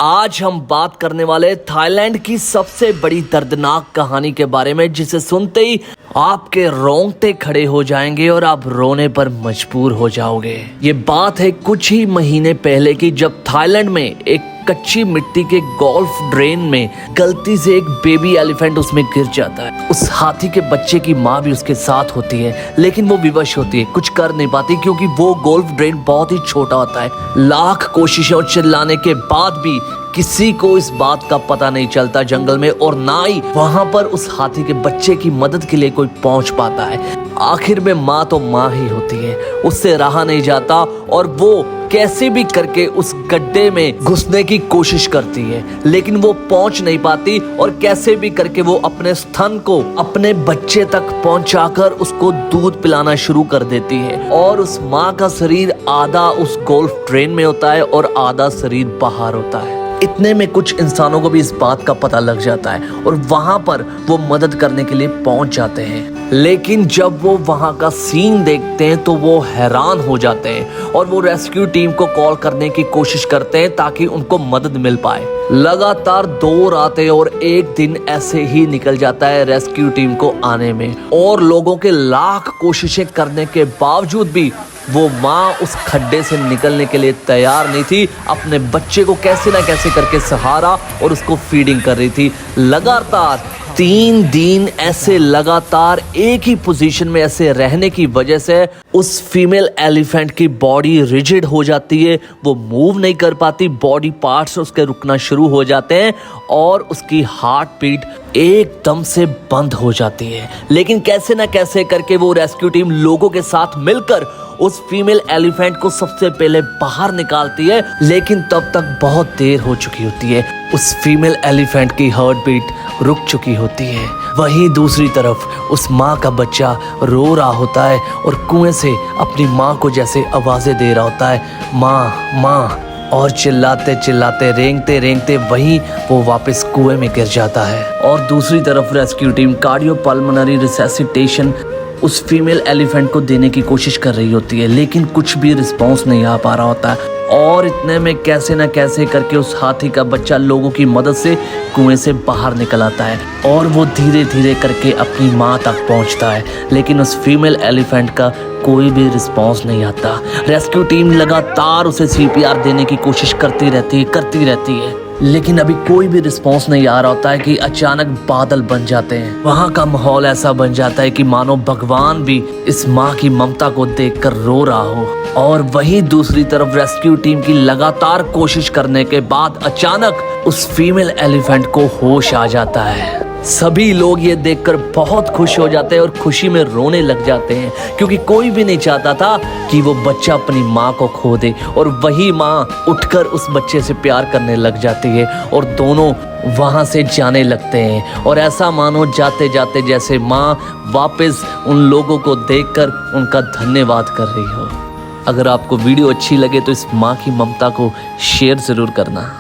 आज हम बात करने वाले थाईलैंड की सबसे बड़ी दर्दनाक कहानी के बारे में, जिसे सुनते ही आपके रोंगटे खड़े हो जाएंगे और आप रोने पर मजबूर हो जाओगे। ये बात है कुछ ही महीने पहले की, जब थाईलैंड में एक कच्ची मिट्टी के गोल्फ ड्रेन में गलती से एक बेबी एलिफेंट उसमें गिर जाता है। उस हाथी के बच्चे की माँ भी उसके साथ होती है, लेकिन वो विवश होती है, कुछ कर नहीं पाती क्योंकि वो गोल्फ ड्रेन बहुत ही छोटा होता है। लाख कोशिशों चिल्लाने के बाद भी किसी को इस बात का पता नहीं चलता जंगल में, और ना ही वहां पर उस हाथी के बच्चे की मदद के लिए कोई पहुंच पाता है। आखिर में माँ तो माँ ही होती है, उससे रहा नहीं जाता और वो कैसे भी करके उस गड्ढे में घुसने की कोशिश करती है, लेकिन वो पहुंच नहीं पाती और कैसे भी करके वो अपने स्तन को अपने बच्चे तक पहुंचाकर उसको दूध पिलाना शुरू कर देती है। और उस माँ का शरीर आधा उस गोल्फ ड्रेन में होता है और आधा शरीर बाहर होता है। इतने में कुछ इंसानों को भी इस बात का पता लग जाता है और वहां पर वो मदद करने के लिए पहुंच जाते हैं। लेकिन जब वो वहां का सीन देखते हैं तो वो हैरान हो जाते हैं और वो रेस्क्यू टीम को कॉल करने की कोशिश करते हैं ताकि उनको मदद मिल पाए। लगातार 2 रातें और 1 दिन ऐसे ही निकल जाता है रेस्क्यू टीम को आने में, और लोगों के लाख कोशिशें करने के बावजूद भी वो माँ उस खड्डे से निकलने के लिए तैयार नहीं थी। अपने बच्चे को कैसे ना कैसे करके सहारा और उसको फीडिंग कर रही थी। लगातार 3 दिन ऐसे लगातार एक ही पोजीशन में ऐसे रहने की वजह से उस फीमेल एलिफेंट की बॉडी रिजिड हो जाती है, वो मूव नहीं कर पाती, बॉडी पार्ट्स उसके रुकना शुरू हो जाते हैं और उसकी हार्ट बीट एकदम से बंद हो जाती है। लेकिन कैसे ना कैसे करके वो रेस्क्यू टीम लोगों के साथ मिलकर उस फीमेल एलिफेंट को सबसे पहले बाहर निकालती है, लेकिन तब तक बहुत देर हो चुकी होती है। उस फीमेल एलिफेंट की हार्ट बीट रुक चुकी होती है। वहीं दूसरी तरफ उस माँ का बच्चा रो रहा होता है और कुएं से अपनी माँ को जैसे आवाजें दे रहा होता है, माँ माँ, और चिल्लाते चिल्लाते रेंगते रेंगते वहीं वो वापस कुएं में गिर जाता है। और दूसरी तरफ रेस्क्यू टीम कार्डियोपल्मोनरी रिसैसिटेशन उस फीमेल एलिफेंट को देने की कोशिश कर रही होती है, लेकिन कुछ भी रिस्पॉन्स नहीं आ पा रहा होता है। और इतने में कैसे ना कैसे करके उस हाथी का बच्चा लोगों की मदद से कुएं से बाहर निकल आता है और वो धीरे धीरे करके अपनी माँ तक पहुंचता है, लेकिन उस फीमेल एलिफेंट का कोई भी रिस्पॉन्स नहीं आता। रेस्क्यू टीम लगातार उसे CPR देने की कोशिश करती रहती है, लेकिन अभी कोई भी रिस्पॉन्स नहीं आ रहा होता है कि अचानक बादल बन जाते हैं। वहां का माहौल ऐसा बन जाता है कि मानो भगवान भी इस माँ की ममता को देखकर रो रहा हो। और वहीं दूसरी तरफ रेस्क्यू टीम की लगातार कोशिश करने के बाद अचानक उस फीमेल एलिफेंट को होश आ जाता है। सभी लोग ये देखकर बहुत खुश हो जाते हैं और खुशी में रोने लग जाते हैं, क्योंकि कोई भी नहीं चाहता था कि वो बच्चा अपनी माँ को खो दे। और वही माँ उठकर उस बच्चे से प्यार करने लग जाती है और दोनों वहाँ से जाने लगते हैं। और ऐसा मानो जाते जाते जैसे माँ वापस उन लोगों को देखकर उनका धन्यवाद कर रही हो। अगर आपको वीडियो अच्छी लगे तो इस माँ की ममता को शेयर ज़रूर करना।